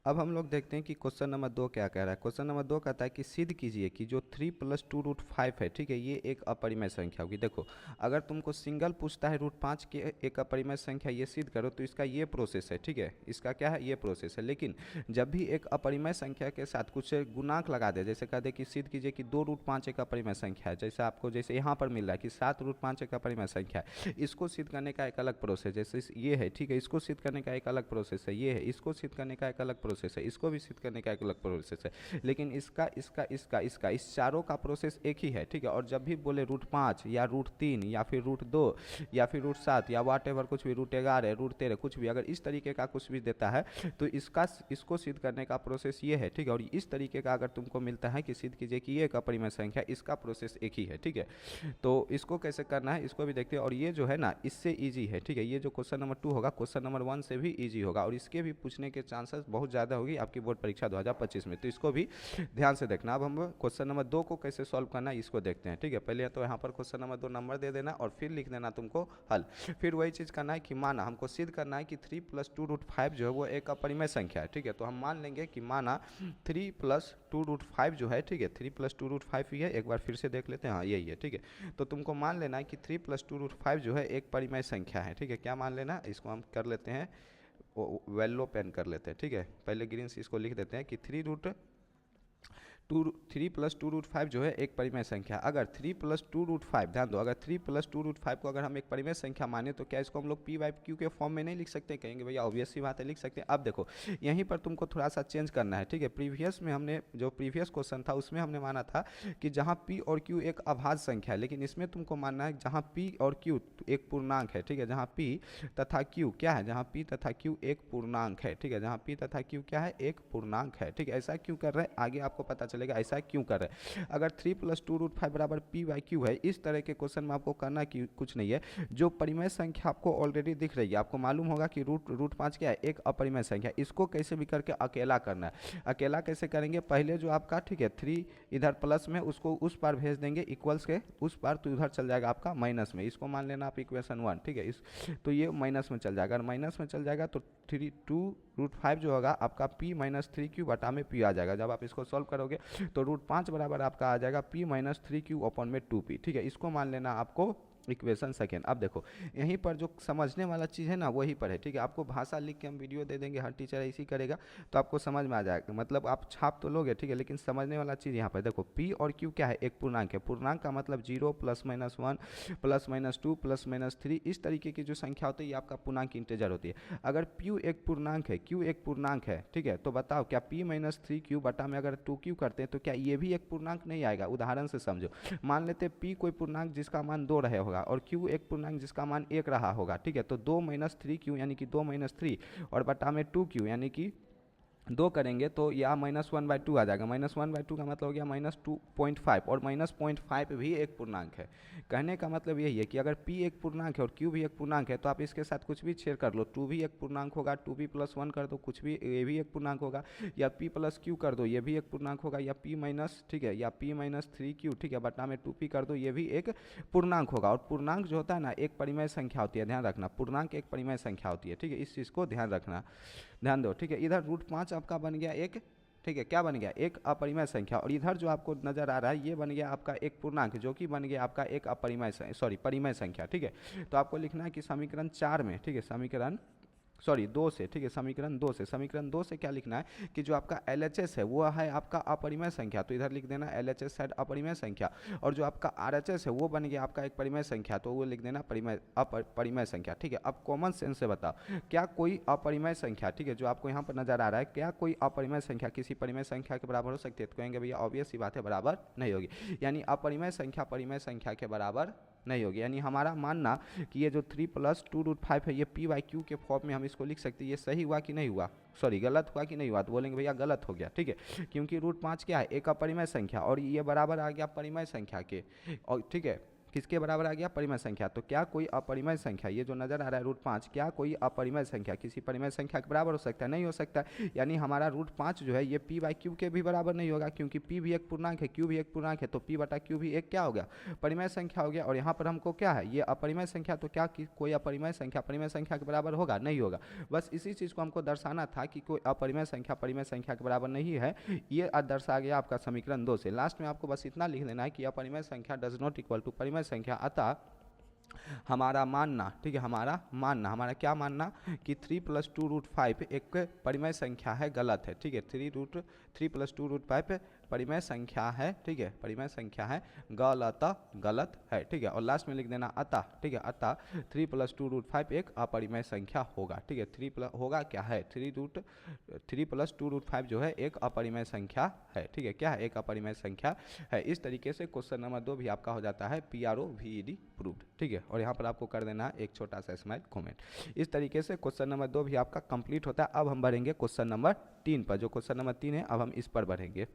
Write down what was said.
अब हम लोग देखते हैं कि क्वेश्चन नंबर 2 क्या कह रहा है। क्वेश्चन नंबर 2 कहता है कि सिद्ध कीजिए कि जो 3 प्लस 2√5 है, ठीक है, ये एक अपरिमेय संख्या होगी। देखो, अगर तुमको सिंगल पूछता है √5 की एक अपरिमेय संख्या ये सिद्ध करो, तो इसका ये प्रोसेस है, ठीक है, इसका क्या है, ये प्रोसेस है। लेकिन जब भी एक अपरिमेय संख्या के साथ कुछ गुणांक लगा दे, जैसे कह दे कि सिद्ध कीजिए कि 2√5 एक अपरिमेय संख्या है, जैसे आपको जैसे यहाँ पर मिल रहा है कि 7√5 एक अपरिमेय संख्या है, इसको सिद्ध करने का एक अलग प्रोसेस, जैसे ये है, ठीक है, इसको सिद्ध करने का एक अलग प्रोसेस है, ये है, इसको सिद्ध करने का एक अलग प्रोसेस है, इसको भी सिद्ध करने का एक अलग प्रोसेस है। लेकिन इसका इस चारों का प्रोसेस एक ही है, ठीक है। और जब भी बोले √5 या √3 या फिर √2 या फिर √7 या वाट एवर कुछ भी, √11 √13 कुछ भी, अगर इस तरीके का कुछ भी देता है तो इसको सिद्ध करने का प्रोसेस ये है, ठीक है। और इस तरीके का अगर तुमको मिलता है कि सिद्ध कीजिए कि ये एक अपरिमेय संख्या, इसका प्रोसेस एक ही है, ठीक है। तो इसको कैसे करना है इसको भी देखते हैं। और ये जो है ना, इससे ईजी है, ठीक है। ये जो क्वेश्चन नंबर 2 होगा, क्वेश्चन नंबर 1 से भी ईजी होगा, और इसके भी पूछने के चांसेस बहुत ज़्यादा होगी आपकी बोर्ड परीक्षा 2025 में, तो इसको भी ध्यान से देखना। अब हम क्वेश्चन नंबर 2 को कैसे सॉल्व करना है इसको देखते हैं, ठीक है। पहले तो यहाँ पर क्वेश्चन नंबर 2 नंबर दे देना और फिर लिख देना तुमको हल। फिर वही चीज़ करना है कि माना हमको सिद्ध करना है कि 3 प्लस 2√5 जो है वो एक अपरिमेय संख्या है, ठीक है। तो हम मान लेंगे कि माना 3 प्लस 2√5 जो है, ठीक है, 3 प्लस 2√5 ही है। एक बार फिर से देख लेते हैं, हाँ यही है, ठीक है। तो तुमको मान लेना है कि 3 प्लस 2√5 जो है एक परिमेय संख्या है, ठीक है। क्या मान लेना, इसको हम कर लेते हैं, वेल्लो पेन कर लेते हैं, ठीक है। पहले ग्रीन से इसको लिख देते हैं कि 3 प्लस 2√5 जो है एक परिमेय संख्या। अगर 3 प्लस 2√5, ध्यान दो, अगर 3 प्लस 2√5 को अगर हम एक परिमेय संख्या माने तो क्या इसको हम लोग p/q के फॉर्म में नहीं लिख सकते? कहेंगे भैया ऑब्वियस सी बात है, लिख सकते हैं। अब देखो, यहीं पर तुमको थोड़ा सा चेंज करना है, ठीक है। प्रीवियस में हमने जो प्रीवियस क्वेश्चन था उसमें हमने माना था कि जहाँ p और q एक अभाज्य संख्या है, लेकिन इसमें तुमको मानना है जहाँ p और q एक पूर्णांक है, ठीक है। जहाँ p तथा q क्या है, जहाँ p तथा q एक पूर्णांक है, ठीक है। जहाँ p तथा q क्या है, एक पूर्णांक है, ठीक है। ऐसा क्यों कर रहे हैं आगे आपको पता चलेगा ऐसा क्यों कर रहे हैं। अगर 3 प्लस 2√5 बराबर p/q है, इस तरह के क्वेश्चन में आपको करना कि कुछ नहीं है, जो परिमेय संख्या आपको ऑलरेडी दिख रही है, आपको मालूम होगा कि √5 क्या है, एक अपरिमेय संख्या, इसको कैसे भी करके अकेला करना है। अकेला कैसे करेंगे, पहले जो आपका, ठीक है, 3 इधर प्लस में, उसको उस पार भेज देंगे इक्वल्स के उस पार, तो उधर चल जाएगा आपका माइनस में, इसको मान लेना आप इक्वेशन 1, ठीक है। इस तो ये माइनस में चल जाएगा, अगर माइनस में चल जाएगा तो 2√5 जो होगा आपका p-3q बटा में p आ जाएगा। जब आप इसको सॉल्व करोगे तो √5 बराबर आपका आ जाएगा p-3q अपॉन में 2p, ठीक है। इसको मान लेना आपको इक्वेशन सेकेंड। अब देखो, यहीं पर जो समझने वाला चीज़ है ना वहीं पर है, ठीक है। आपको भाषा लिख के हम वीडियो दे देंगे, हर टीचर ऐसी करेगा तो आपको समझ में आ जाएगा, मतलब आप छाप तो लोगे, ठीक है, लेकिन समझने वाला चीज़ यहाँ पर देखो, p और q क्या है, एक पूर्णांक है। पूर्णांक का मतलब 0 +-1 +-2 +-3, इस तरीके की जो संख्या होती है ये आपका पूर्णांक इंटीजर होती है। अगर p एक पूर्णांक है, q एक पूर्णांक है, ठीक है, तो बताओ क्या p-3q बटा में अगर 2q करते हैं तो क्या ये भी एक पूर्णांक नहीं आएगा? उदाहरण से समझो, मान लेते p कोई पूर्णांक जिसका मान 2 रहे होगा और q एक पूर्णांक जिसका मान 1 रहा होगा, ठीक है। तो 2-3q यानी कि 2-3 और बटा में 2q यानी कि 2 करेंगे तो या -1/2 आ जाएगा। -1/2 का मतलब हो गया -2.5, और -0.5 भी एक पूर्णांक है। कहने का मतलब यही है कि अगर p एक पूर्णांक है और q भी एक पूर्णांक है तो आप इसके साथ कुछ भी छेड़ कर लो, 2 भी एक पूर्णांक होगा, 2p+1 कर दो, कुछ भी, ये भी एक पूर्णांक होगा, या p+q कर दो, ये भी एक पूर्णांक होगा, या p-, ठीक है, या p-3q, ठीक है, बटा में 2p कर दो, ये भी एक पूर्णांक होगा। और पूर्णांक जो होता है ना एक परिमेय संख्या होती है, ध्यान रखना, पूर्णांक एक परिमेय संख्या होती है, ठीक है। इस चीज़ को ध्यान रखना, ध्यान दो, ठीक है। इधर √5 आपका बन गया एक, ठीक है, क्या बन गया, एक अपरिमेय संख्या, और इधर जो आपको नजर आ रहा है ये बन गया आपका एक पूर्णांक जो कि बन गया आपका एक अपरिमेय परिमेय संख्या, ठीक है। तो आपको लिखना है कि समीकरण 4 में, ठीक है, समीकरण 2 से, ठीक है, समीकरण 2 से क्या लिखना है कि जो आपका LHS है वो है आपका अपरिमेय संख्या, तो इधर लिख देना LHS है अपरिमेय संख्या, और जो आपका RHS है वो बन गया आपका एक परिमेय संख्या, तो वो लिख देना परिमेय संख्या, ठीक है। अब कॉमन सेंस से बताओ, क्या कोई अपरिमेय संख्या, ठीक है, जो आपको यहाँ पर नजर आ रहा है, क्या कोई अपरिमेय संख्या किसी परिमेय संख्या के बराबर हो सकती है? तो कहेंगे भैया ऑब्वियस सी बात है, बराबर नहीं होगी, यानी अपरिमेय संख्या परिमेय संख्या के बराबर नहीं होगी। यानी हमारा मानना कि ये जो 3 प्लस 2√5 है ये p/q के फॉर्म में हम इसको लिख सकते हैं, ये सही हुआ कि नहीं हुआ, सॉरी गलत हुआ कि नहीं हुआ? तो बोलेंगे भैया गलत हो गया, ठीक है, क्योंकि √5 क्या है, एक अपरिमेय संख्या, और ये बराबर आ गया परिमेय संख्या के, और ठीक है, किसके बराबर आ गया, परिमेय संख्या। तो क्या कोई अपरिमेय संख्या, ये जो नजर आ रहा है √5, क्या कोई अपरिमेय संख्या किसी परिमेय संख्या के बराबर हो सकता है, नहीं हो सकता। यानी हमारा √5 जो है ये p/q के भी बराबर नहीं होगा, क्योंकि p भी एक पूर्णांक है, q भी एक पूर्णांक है, तो p/q भी एक क्या हो गया, परिमेय संख्या हो गया। और यहाँ पर हमको क्या है, ये अपरिमेय संख्या, तो क्या कोई अपरिमेय संख्या परिमेय संख्या के बराबर होगा, नहीं होगा। बस इसी चीज़ को हमको दर्शाना था कि कोई अपरिमेय संख्या परिमेय संख्या के बराबर नहीं है, ये दर्शा गया आपका समीकरण 2 से। लास्ट में आपको बस इतना लिख देना है कि अपरिमेय संख्या डज नॉट इक्वल टू परिमेय संख्या, अतः हमारा मानना, ठीक है, हमारा क्या मानना कि 3 + 2√5 एक परिमेय संख्या है, गलत है, ठीक है। 3 + 2√5 परिमेय संख्या है, ठीक है, परिमेय संख्या है, गलत है, ठीक है। और लास्ट में लिख देना अतः, ठीक है, अतः 3 + 2√5 एक अपरिमेय संख्या होगा, ठीक है। 3 होगा क्या है, 3 + 2√5 जो है एक अपरिमेय संख्या है, ठीक है। क्या है, एक अपरिमेय संख्या है। इस तरीके से क्वेश्चन नंबर 2 भी आपका हो जाता है PROVED प्रूव्ड, ठीक है। और यहाँ पर आपको कर देना एक छोटा सा स्माइल कमेंट। इस तरीके से क्वेश्चन नंबर 2 भी आपका कंप्लीट होता है। अब हम बढ़ेंगे क्वेश्चन नंबर 3 पर। जो क्वेश्चन नंबर 3 है, अब हम इस पर बढ़ेंगे।